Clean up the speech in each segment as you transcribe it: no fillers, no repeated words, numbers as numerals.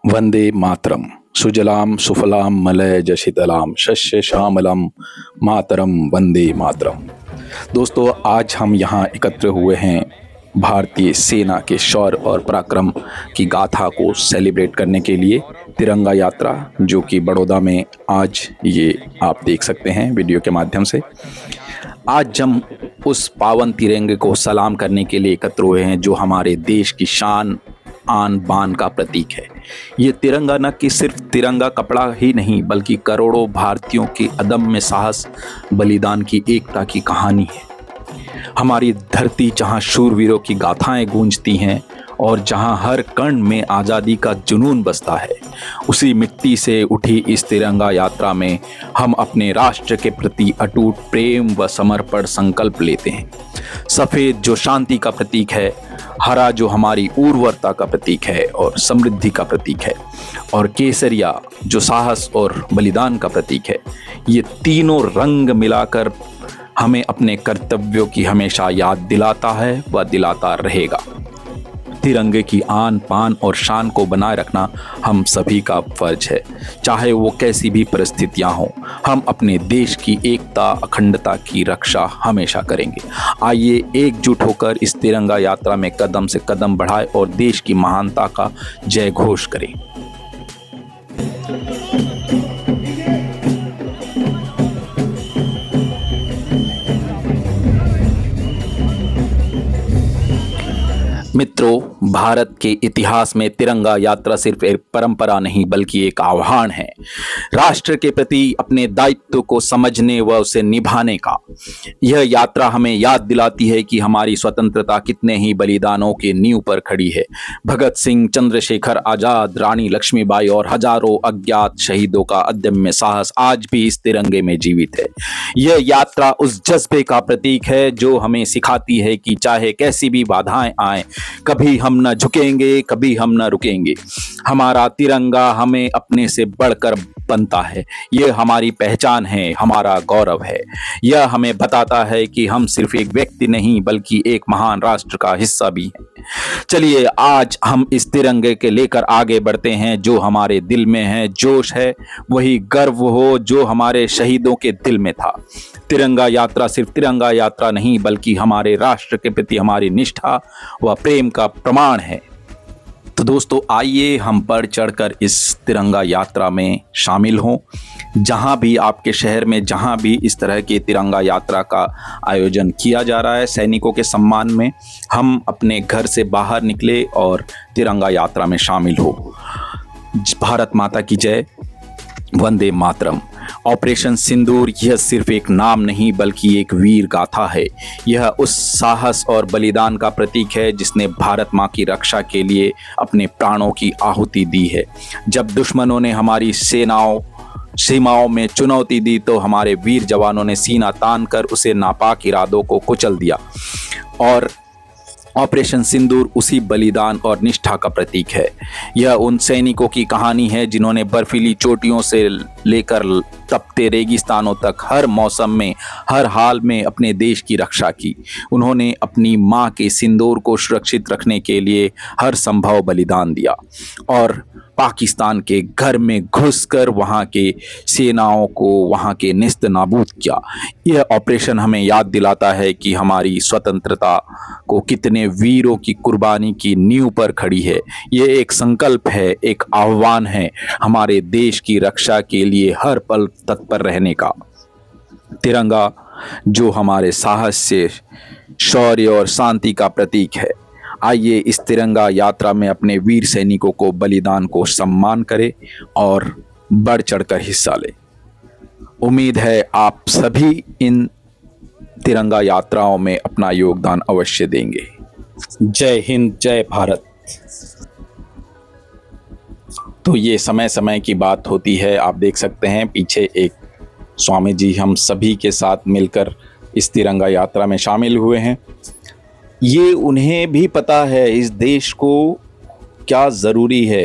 वंदे मातरम। सुजलाम सुफलाम मलयज शीतलाम शस्य श्यामलम मातरम वंदे मातरम। दोस्तों, आज हम यहाँ एकत्र हुए हैं भारतीय सेना के शौर्य और पराक्रम की गाथा को सेलिब्रेट करने के लिए। तिरंगा यात्रा जो कि बड़ौदा में आज ये आप देख सकते हैं वीडियो के माध्यम से। आज हम उस पावन तिरंगे को सलाम करने के लिए एकत्र हुए हैं जो हमारे देश की शान आन बान का प्रतीक है। ये तिरंगा न कि सिर्फ तिरंगा कपड़ा ही नहीं बल्कि करोड़ों भारतीयों के अदम्य साहस बलिदान की एकता की कहानी है। हमारी धरती जहाँ शूरवीरों की गाथाएं गूंजती हैं और जहाँ हर कण में आज़ादी का जुनून बसता है, उसी मिट्टी से उठी इस तिरंगा यात्रा में हम अपने राष्ट्र के प्रति अटूट प्रेम व समर्पण संकल्प लेते हैं। सफ़ेद जो शांति का प्रतीक है, हरा जो हमारी उर्वरता का प्रतीक है और समृद्धि का प्रतीक है, और केसरिया जो साहस और बलिदान का प्रतीक है। ये तीनों रंग मिलाकर हमें अपने कर्तव्यों की हमेशा याद दिलाता है व दिलाता रहेगा। तिरंगे की आन पान और शान को बनाए रखना हम सभी का फर्ज है, चाहे वो कैसी भी परिस्थितियां हों। हम अपने देश की एकता अखंडता की रक्षा हमेशा करेंगे। आइए एकजुट होकर इस तिरंगा यात्रा में कदम से कदम बढ़ाएं और देश की महानता का जय घोष करें। मित्रों, भारत के इतिहास में तिरंगा यात्रा सिर्फ एक परंपरा नहीं बल्कि एक आह्वान है, राष्ट्र के प्रति अपने दायित्व को समझने व उसे निभाने का। यह यात्रा हमें याद दिलाती है कि हमारी स्वतंत्रता कितने ही बलिदानों के नींव पर खड़ी है। भगत सिंह, चंद्रशेखर आजाद, रानी लक्ष्मीबाई और हजारों अज्ञात शहीदों का अदम्य साहस आज भी इस तिरंगे में जीवित है। यह यात्रा उस जज्बे का प्रतीक है जो हमें सिखाती है कि चाहे कैसी भी बाधाएं आए, कभी हम न झुकेंगे, कभी हम न रुकेंगे। हमारा तिरंगा हमें अपने से बढ़कर बनता है। यह हमारी पहचान है, हमारा गौरव है। यह हमें बताता है कि हम सिर्फ एक व्यक्ति नहीं बल्कि एक महान राष्ट्र का हिस्सा भी हैं। चलिए आज हम इस तिरंगे के लेकर आगे बढ़ते हैं। जो हमारे दिल में है जोश है, वही गर्व हो जो हमारे शहीदों के दिल में था। तिरंगा यात्रा सिर्फ तिरंगा यात्रा नहीं बल्कि हमारे राष्ट्र के प्रति हमारी निष्ठा व प्रेम का प्रमाण है। तो दोस्तों, आइए हम बढ़ चढ़कर इस तिरंगा यात्रा में शामिल हों। जहां भी आपके शहर में जहां भी इस तरह की तिरंगा यात्रा का आयोजन किया जा रहा है सैनिकों के सम्मान में, हम अपने घर से बाहर निकले और तिरंगा यात्रा में शामिल हो। भारत माता की जय, वंदे मातरम। ऑपरेशन सिंदूर यह सिर्फ एक नाम नहीं बल्कि एक वीर गाथा है। यह उस साहस और बलिदान का प्रतीक है जिसने भारत माँ की रक्षा के लिए अपने प्राणों की आहुति दी है। जब दुश्मनों ने हमारी सीमाओं में चुनौती दी तो हमारे वीर जवानों ने सीना तान कर उसे नापाक इरादों को कुचल दिया, और ऑपरेशन सिंदूर उसी बलिदान और निष्ठा का प्रतीक है। यह उन सैनिकों की कहानी है जिन्होंने बर्फीली चोटियों से लेकर तपते रेगिस्तानों तक हर मौसम में हर हाल में अपने देश की रक्षा की। उन्होंने अपनी मां के सिंदूर को सुरक्षित रखने के लिए हर संभव बलिदान दिया और पाकिस्तान के घर में घुसकर वहां के सेनाओं को वहां के नेस्त नाबूद किया। यह ऑपरेशन हमें याद दिलाता है कि हमारी स्वतंत्रता को कितने वीरों की कुर्बानी की नींव पर खड़ी है। यह एक संकल्प है, एक आह्वान है हमारे देश की रक्षा के लिए हर पल तत्पर रहने का। तिरंगा जो हमारे साहस से शौर्य और शांति का प्रतीक है। आइए इस तिरंगा यात्रा में अपने वीर सैनिकों को बलिदान को सम्मान करें और बढ़ चढ़कर हिस्सा लें। उम्मीद है आप सभी इन तिरंगा यात्राओं में अपना योगदान अवश्य देंगे। जय हिंद, जय भारत। तो ये समय समय की बात होती है। आप देख सकते हैं पीछे एक स्वामी जी हम सभी के साथ मिलकर इस तिरंगा यात्रा में शामिल हुए हैं। ये उन्हें भी पता है इस देश को क्या ज़रूरी है।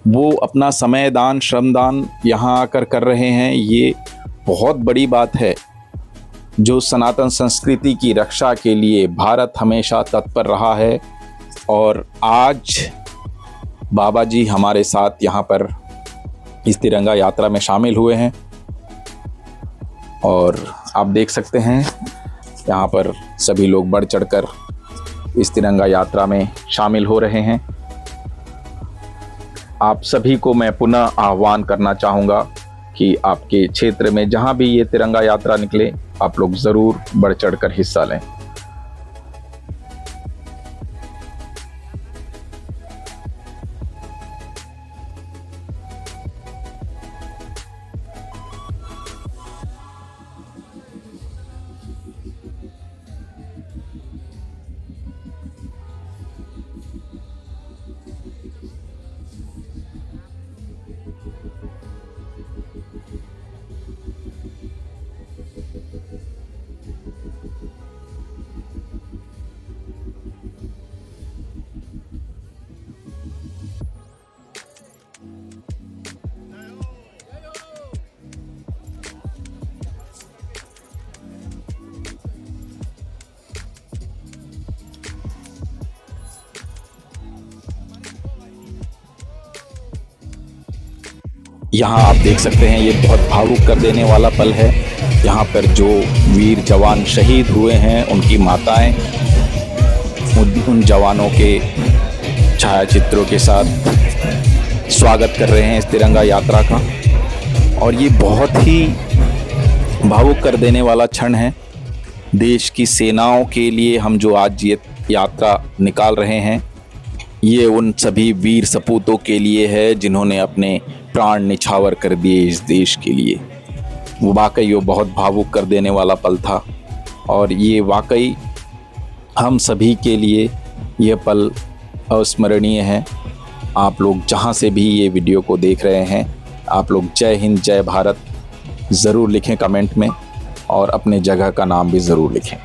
वो अपना समय दान, श्रमदान यहाँ आकर कर रहे हैं। ये बहुत बड़ी बात है। जो सनातन संस्कृति की रक्षा के लिए भारत हमेशा तत्पर रहा है और आज बाबा जी हमारे साथ यहाँ पर इस तिरंगा यात्रा में शामिल हुए हैं और आप देख सकते हैं यहाँ पर सभी लोग बढ़ चढ़कर इस तिरंगा यात्रा में शामिल हो रहे हैं। आप सभी को मैं पुनः आह्वान करना चाहूँगा कि आपके क्षेत्र में जहाँ भी ये तिरंगा यात्रा निकले, आप लोग ज़रूर बढ़ चढ़कर हिस्सा लें। यहाँ आप देख सकते हैं ये बहुत भावुक कर देने वाला पल है। यहाँ पर जो वीर जवान शहीद हुए हैं उनकी माताएं उन जवानों के छायाचित्रों के साथ स्वागत कर रहे हैं इस तिरंगा यात्रा का, और ये बहुत ही भावुक कर देने वाला क्षण है। देश की सेनाओं के लिए हम जो आज ये यात्रा निकाल रहे हैं, ये उन सभी वीर सपूतों के लिए है जिन्होंने अपने प्राण निछावर कर दिए इस देश के लिए। वो वाकई वो बहुत भावुक कर देने वाला पल था, और ये वाकई हम सभी के लिए यह पल अविस्मरणीय है। आप लोग जहाँ से भी ये वीडियो को देख रहे हैं, आप लोग जय हिंद जय भारत ज़रूर लिखें कमेंट में, और अपने जगह का नाम भी ज़रूर लिखें।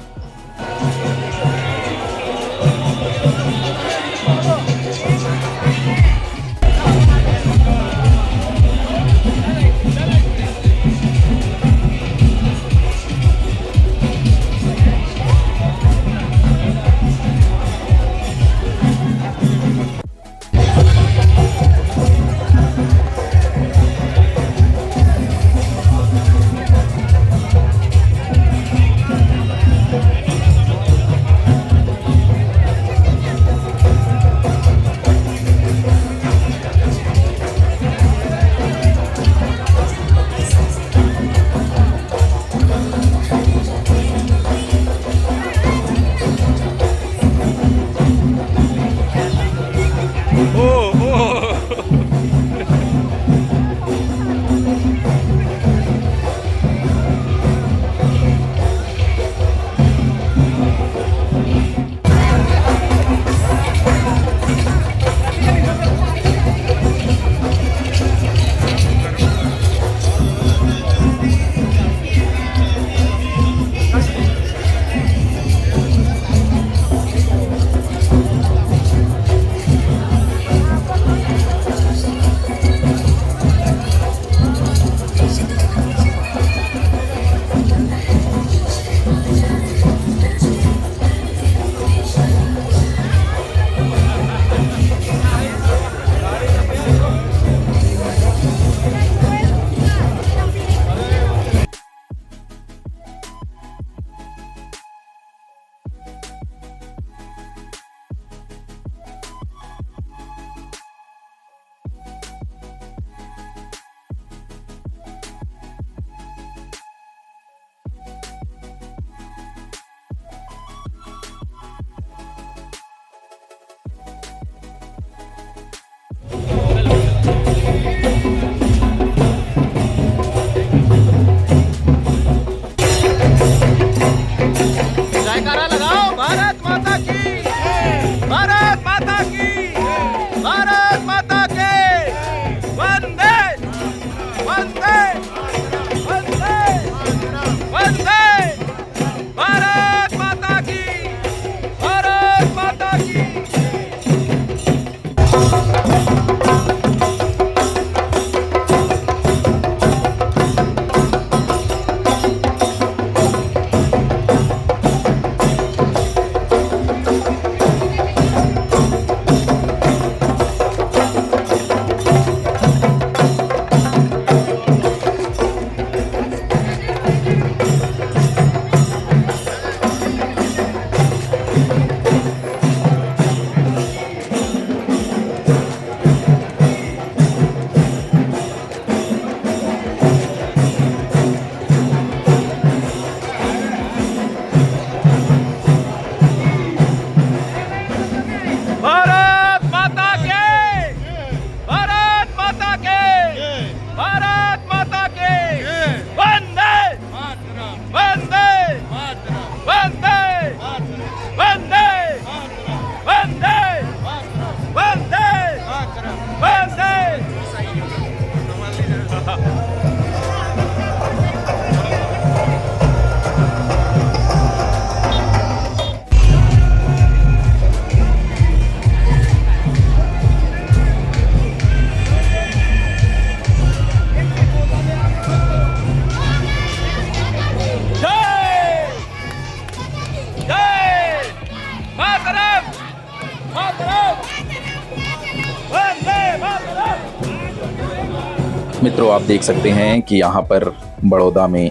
मित्रों, आप देख सकते हैं कि यहाँ पर बड़ौदा में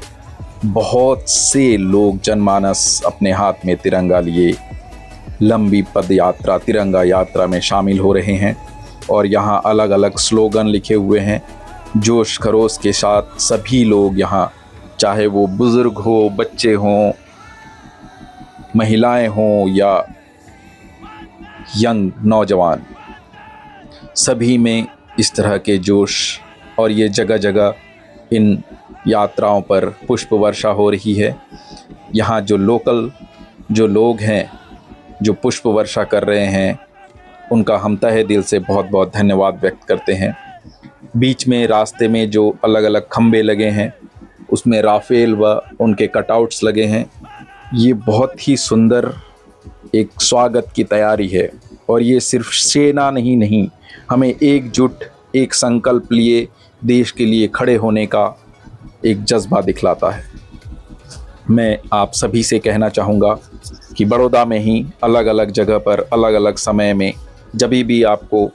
बहुत से लोग जनमानस अपने हाथ में तिरंगा लिए लंबी पद यात्रा तिरंगा यात्रा में शामिल हो रहे हैं और यहाँ अलग अलग स्लोगन लिखे हुए हैं। जोश खरोश के साथ सभी लोग यहाँ, चाहे वो बुज़ुर्ग हो, बच्चे हों, महिलाएं हों या यंग नौजवान, सभी में इस तरह के जोश। और ये जगह जगह इन यात्राओं पर पुष्प वर्षा हो रही है। यहाँ जो लोकल जो लोग हैं जो पुष्प वर्षा कर रहे हैं, उनका हम तहे दिल से बहुत बहुत धन्यवाद व्यक्त करते हैं। बीच में रास्ते में जो अलग अलग खंबे लगे हैं, उसमें राफेल व उनके कटआउट्स लगे हैं। ये बहुत ही सुंदर एक स्वागत की तैयारी है और ये सिर्फ सेना नहीं, हमें एकजुट, एक संकल्प लिए देश के लिए खड़े होने का एक जज्बा दिखलाता है। मैं आप सभी से कहना चाहूँगा कि बड़ौदा में ही अलग अलग जगह पर अलग अलग समय में जब भी आपको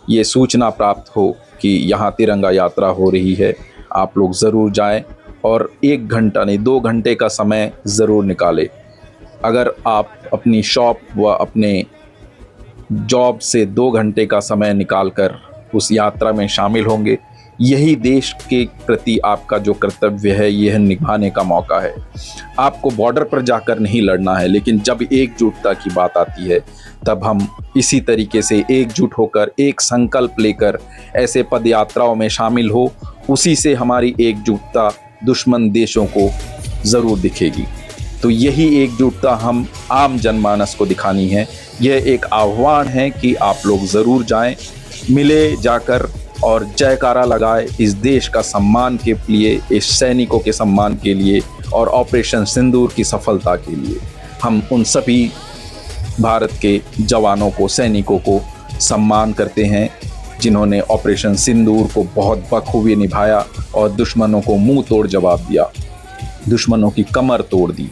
ये सूचना प्राप्त हो कि यहाँ तिरंगा यात्रा हो रही है, आप लोग ज़रूर जाएं और 1 घंटा नहीं 2 घंटे का समय ज़रूर निकालें। अगर आप अपनी शॉप व अपने जॉब से 2 घंटे का समय निकालकर उस यात्रा में शामिल होंगे, यही देश के प्रति आपका जो कर्तव्य है यह निभाने का मौका है। आपको बॉर्डर पर जाकर नहीं लड़ना है, लेकिन जब एकजुटता की बात आती है तब हम इसी तरीके से एकजुट होकर एक संकल्प लेकर ऐसे पद यात्राओं में शामिल हो, उसी से हमारी एकजुटता दुश्मन देशों को ज़रूर दिखेगी। तो यही एकजुटता हम आम जनमानस को दिखानी है। यह एक आह्वान है कि आप लोग ज़रूर जाएं, मिले जाकर और जयकारा लगाए इस देश का सम्मान के लिए, इस सैनिकों के सम्मान के लिए और ऑपरेशन सिंदूर की सफलता के लिए। हम उन सभी भारत के जवानों को, सैनिकों को सम्मान करते हैं जिन्होंने ऑपरेशन सिंदूर को बहुत बखूबी निभाया और दुश्मनों को मुंह तोड़ जवाब दिया, दुश्मनों की कमर तोड़ दी।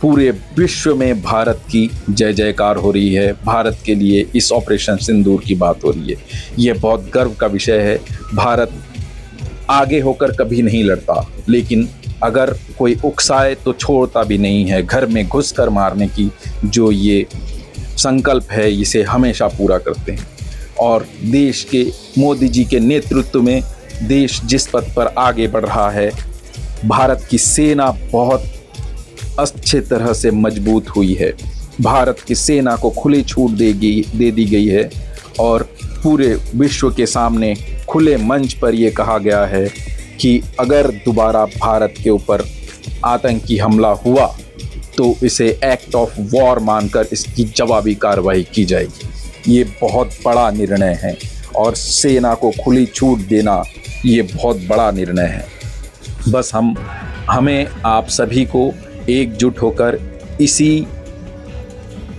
पूरे विश्व में भारत की जय जयकार हो रही है। भारत के लिए इस ऑपरेशन सिंदूर की बात हो रही है। ये बहुत गर्व का विषय है। भारत आगे होकर कभी नहीं लड़ता, लेकिन अगर कोई उकसाए तो छोड़ता भी नहीं है। घर में घुसकर मारने की जो ये संकल्प है, इसे हमेशा पूरा करते हैं। और देश के मोदी जी के नेतृत्व में देश जिस पथ पर आगे बढ़ रहा है, भारत की सेना बहुत अच्छे तरह से मजबूत हुई है। भारत की सेना को खुली छूट दे दी गई है और पूरे विश्व के सामने खुले मंच पर यह कहा गया है कि अगर दोबारा भारत के ऊपर आतंकी हमला हुआ तो इसे एक्ट ऑफ वॉर मानकर इसकी जवाबी कार्रवाई की जाएगी। ये बहुत बड़ा निर्णय है और सेना को खुली छूट देना ये बहुत बड़ा निर्णय है। बस हमें आप सभी को एकजुट होकर इसी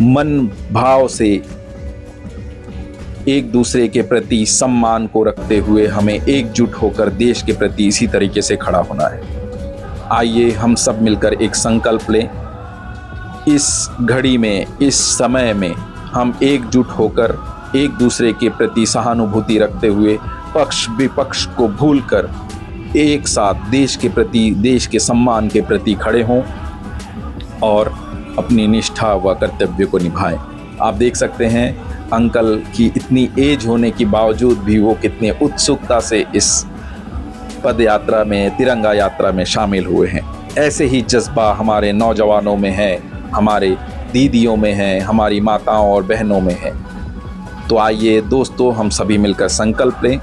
मन भाव से एक दूसरे के प्रति सम्मान को रखते हुए हमें एकजुट होकर देश के प्रति इसी तरीके से खड़ा होना है। आइए हम सब मिलकर एक संकल्प लें। इस घड़ी में, इस समय में हम एकजुट होकर एक दूसरे के प्रति सहानुभूति रखते हुए पक्ष विपक्ष को भूलकर एक साथ देश के प्रति, देश के सम्मान के प्रति खड़े हों और अपनी निष्ठा व कर्तव्य को निभाएं। आप देख सकते हैं अंकल की इतनी एज होने के बावजूद भी वो कितने उत्सुकता से इस पद यात्रा में, तिरंगा यात्रा में शामिल हुए हैं। ऐसे ही जज्बा हमारे नौजवानों में है, हमारे दीदियों में है, हमारी माताओं और बहनों में है। तो आइए दोस्तों, हम सभी मिलकर संकल्प लें।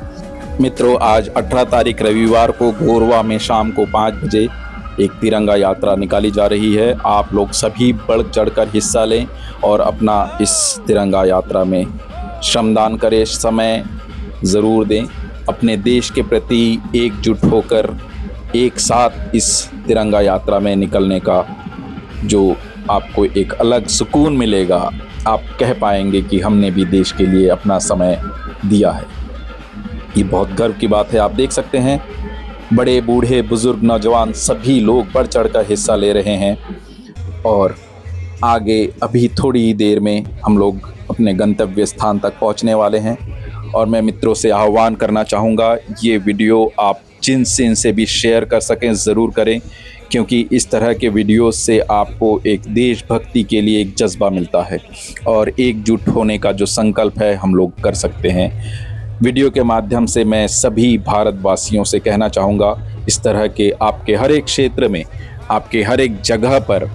मित्रों, आज 18 तारीख रविवार को गोरवा में शाम को 5 बजे एक तिरंगा यात्रा निकाली जा रही है। आप लोग सभी बढ़ चढ़कर हिस्सा लें और अपना इस तिरंगा यात्रा में श्रमदान करें, समय ज़रूर दें। अपने देश के प्रति एकजुट होकर एक साथ इस तिरंगा यात्रा में निकलने का जो आपको एक अलग सुकून मिलेगा, आप कह पाएंगे कि हमने भी देश के लिए अपना समय दिया है। ये बहुत गर्व की बात है। आप देख सकते हैं बड़े बूढ़े बुजुर्ग नौजवान सभी लोग बढ़ चढ़कर हिस्सा ले रहे हैं और आगे अभी थोड़ी ही देर में हम लोग अपने गंतव्य स्थान तक पहुंचने वाले हैं और मैं मित्रों से आह्वान करना चाहूँगा, ये वीडियो आप जिनसे भी शेयर कर सकें ज़रूर करें, क्योंकि इस तरह के वीडियो से आपको एक देशभक्ति के लिए एक जज्बा मिलता है और एकजुट होने का जो संकल्प है हम लोग कर सकते हैं। वीडियो के माध्यम से मैं सभी भारतवासियों से कहना चाहूँगा, इस तरह के आपके हर एक क्षेत्र में, आपके हर एक जगह पर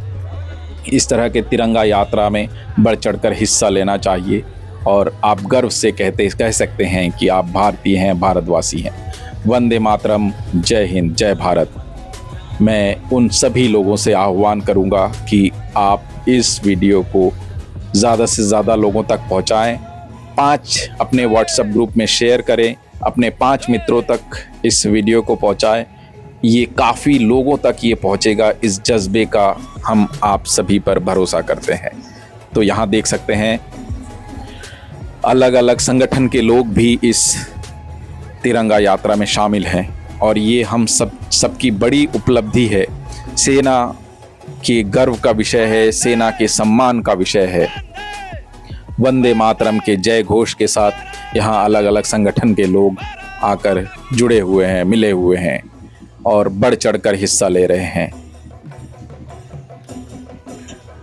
इस तरह के तिरंगा यात्रा में बढ़ चढ़कर हिस्सा लेना चाहिए और आप गर्व से कह सकते हैं कि आप भारतीय हैं, भारतवासी हैं। वंदे मातरम, जय हिंद, जय भारत। मैं उन सभी लोगों से आह्वान करूंगा कि आप इस वीडियो को ज़्यादा से ज़्यादा लोगों तक पहुंचाएं। 5 अपने व्हाट्सएप ग्रुप में शेयर करें, अपने 5 मित्रों तक इस वीडियो को पहुंचाएं। ये काफ़ी लोगों तक ये पहुंचेगा। इस जज्बे का हम आप सभी पर भरोसा करते हैं। तो यहाँ देख सकते हैं अलग अलग संगठन के लोग भी इस तिरंगा यात्रा में शामिल हैं और ये हम सबकी बड़ी उपलब्धि है। सेना के गर्व का विषय है, सेना के सम्मान का विषय है। वंदे मातरम के जय घोष के साथ यहाँ अलग अलग संगठन के लोग आकर जुड़े हुए हैं, मिले हुए हैं और बढ़ चढ़कर हिस्सा ले रहे हैं।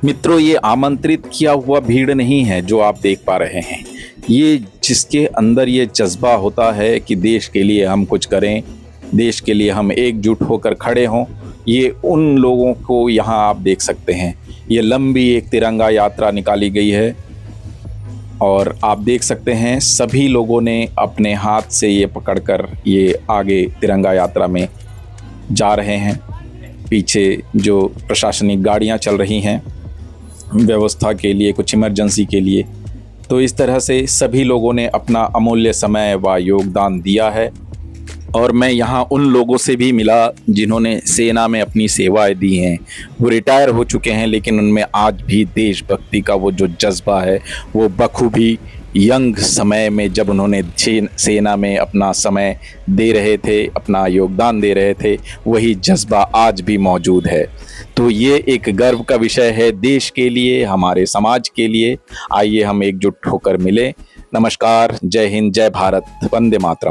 मित्रों, ये आमंत्रित किया हुआ भीड़ नहीं है जो आप देख पा रहे हैं। ये जिसके अंदर ये जज्बा होता है कि देश के लिए हम कुछ करें, देश के लिए हम एकजुट होकर खड़े हों, ये उन लोगों को यहाँ आप देख सकते हैं। ये लंबी एक तिरंगा यात्रा निकाली गई है और आप देख सकते हैं सभी लोगों ने अपने हाथ से ये पकड़कर ये आगे तिरंगा यात्रा में जा रहे हैं। पीछे जो प्रशासनिक गाड़ियाँ चल रही हैं व्यवस्था के लिए, कुछ इमरजेंसी के लिए। तो इस तरह से सभी लोगों ने अपना अमूल्य समय व योगदान दिया है और मैं यहाँ उन लोगों से भी मिला जिन्होंने सेना में अपनी सेवाएं दी हैं। वो रिटायर हो चुके हैं, लेकिन उनमें आज भी देशभक्ति का वो जो जज्बा है वो बखूबी यंग समय में जब उन्होंने सेना में अपना समय दे रहे थे, अपना योगदान दे रहे थे, वही जज्बा आज भी मौजूद है। तो ये एक गर्व का विषय है देश के लिए, हमारे समाज के लिए। आइए हम एकजुट होकर मिलें। नमस्कार, जय हिंद, जय भारत, वंदे मातरम।